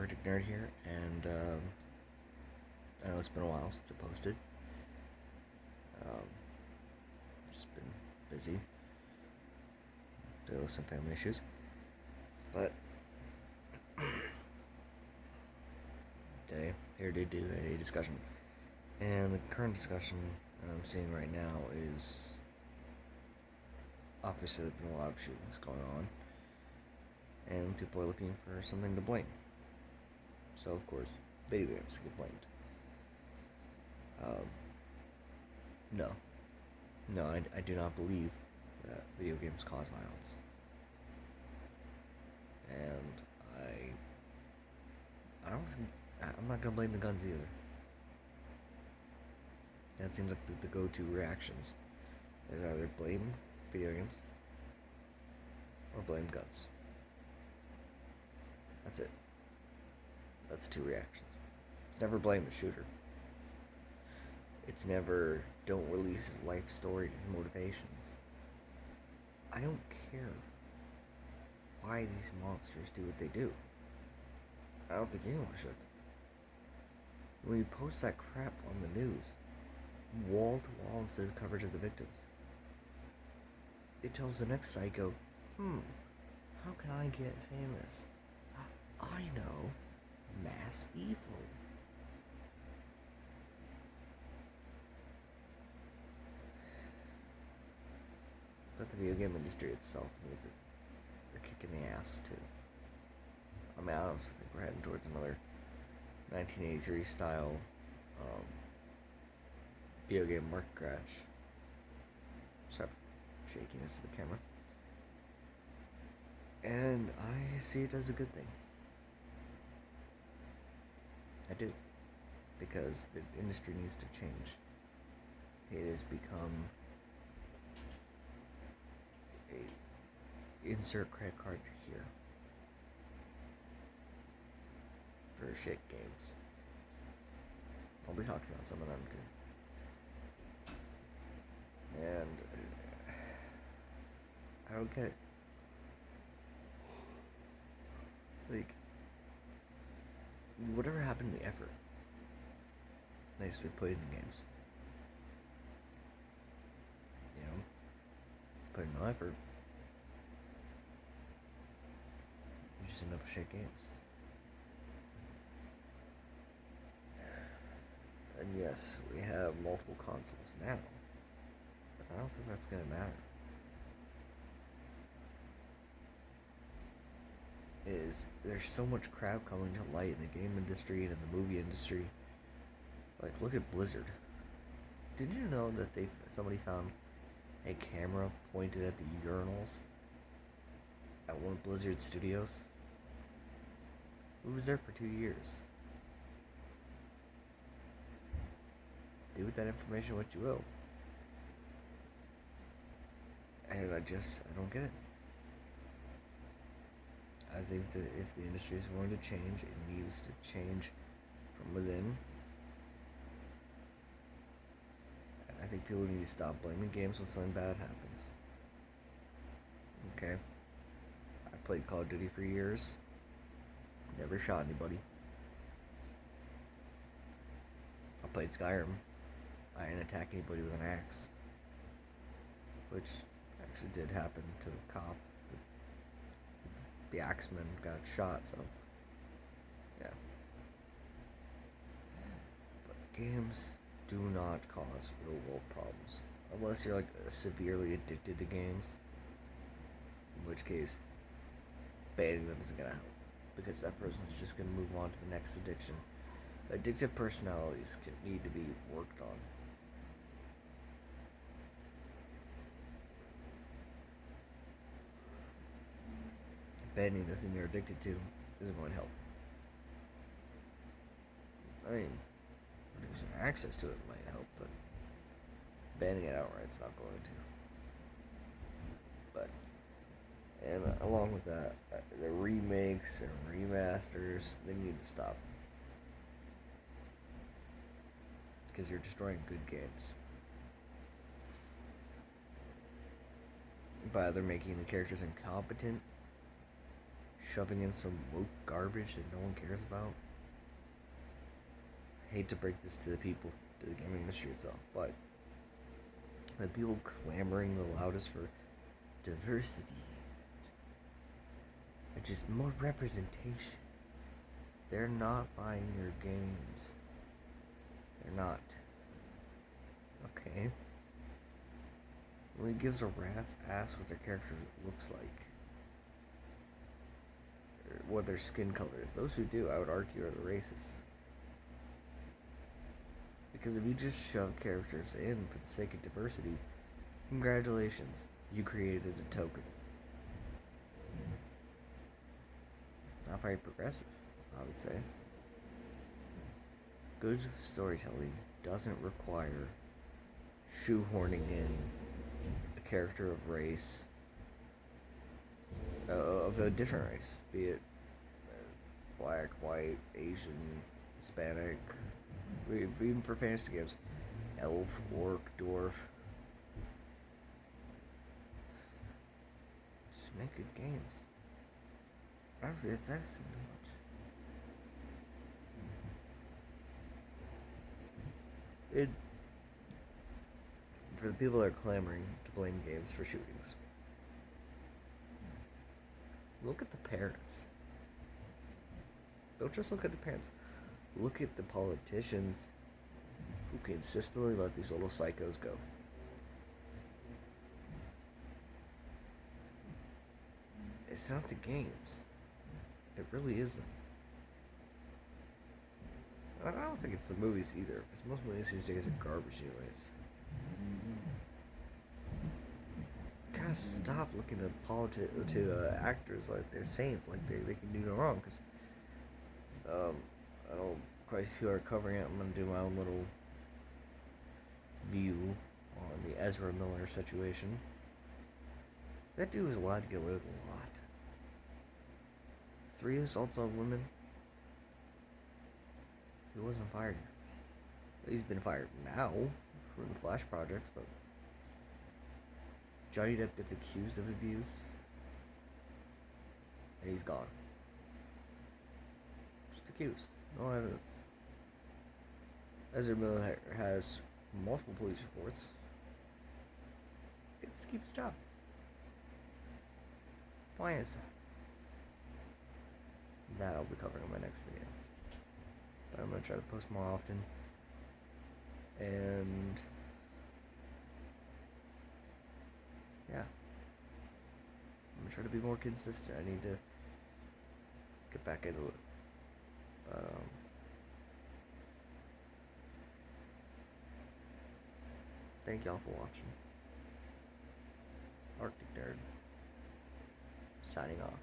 Arctic Nerd here, and I know it's been a while since I posted. Um, just been busy, dealing with some family issues, but today here to do a discussion. And the current discussion I'm seeing right now is obviously there's been a lot of shootings going on, and people are looking for something to blame. So of course, video games get blamed. Um, no, no, I do not believe that video games cause violence, and I don't think I'm not gonna blame the guns either. That seems like the go-to reactions is either blame video games or blame guns. That's it. That's two reactions. It's never blame the shooter. It's never don't release his life story, his motivations. I don't care why these monsters do what they do. I don't think anyone should. When you post that crap on the news, wall to wall instead of coverage of the victims, it tells the next psycho, how can I get famous? I know, mass evil. But the video game industry itself needs a kick in the ass too. I mean, I honestly think we're heading towards another 1983 style video game market crash. Sorry, shakiness of the camera. And I see it as a good thing. I do. Because the industry needs to change. It has become a insert credit card here for shit games. I'll be talking about some of them too. And I don't get it. Like, whatever happened to the effort that used to be put into games? You know, put in no effort. You just end up with shit games. And yes, we have multiple consoles now, but I don't think that's gonna matter. There's so much crap coming to light in the game industry and in the movie industry. Like, look at Blizzard. Did you know that somebody found a camera pointed at the urinals at one of Blizzard's studios? It was there for 2 years. Do with that information what you will. And I don't get it. I think that if the industry is going to change, it needs to change from within. I think people need to stop blaming games when something bad happens. Okay? I played Call of Duty for years. Never shot anybody. I played Skyrim. I didn't attack anybody with an axe. Which actually did happen to a cop. The axeman got shot, so yeah. But games do not cause real world problems. Unless you're like severely addicted to games. In which case, banning them isn't gonna help. Because that person's just gonna move on to the next addiction. Addictive personalities need to be worked on. Banning the thing you're addicted to isn't going to help. I mean, reducing access to it might help, but banning it outright's not going to. But, and along with that, the remakes and remasters, they need to stop. Because you're destroying good games. By either making the characters incompetent, shoving in some woke garbage that no one cares about. I hate to break this to the people, to the gaming industry itself, but the people clamoring the loudest for diversity and just more representation, they're not buying your games. They're not. Okay. Really gives a rat's ass what their character looks like, or what their skin color is. Those who do, I would argue, are the racists. Because if you just shove characters in for the sake of diversity, congratulations, you created a token. Not very progressive, I would say. Good storytelling doesn't require shoehorning in a character of race, of a different race, be it black, white, Asian, Hispanic, even for fantasy games, elf, orc, dwarf. Just make good games. Honestly, it's asking too much. For the people that are clamoring to blame games for shootings, look at the parents. Don't just look at the parents. Look at the politicians who consistently let these little psychos go. It's not the games. It really isn't. I don't think it's the movies either, because most movies these days are garbage anyways. Gotta stop looking at actors like they're saints, like they can do no wrong, because I know quite a few are covering it. I'm gonna do my own little view on the Ezra Miller situation. That dude was allowed to get away with a lot. 3 assaults on women. He wasn't fired. He's been fired now for the Flash projects, but Johnny Depp gets accused of abuse, and he's gone. Just accused. No evidence. Ezra Miller has multiple police reports. Gets to keep his job. Why is that? That I'll be covering in my next video. But I'm going to try to post more often. And yeah. I'm going to try to be more consistent. I need to get back into it. Thank y'all for watching. Arctic Nerd signing off.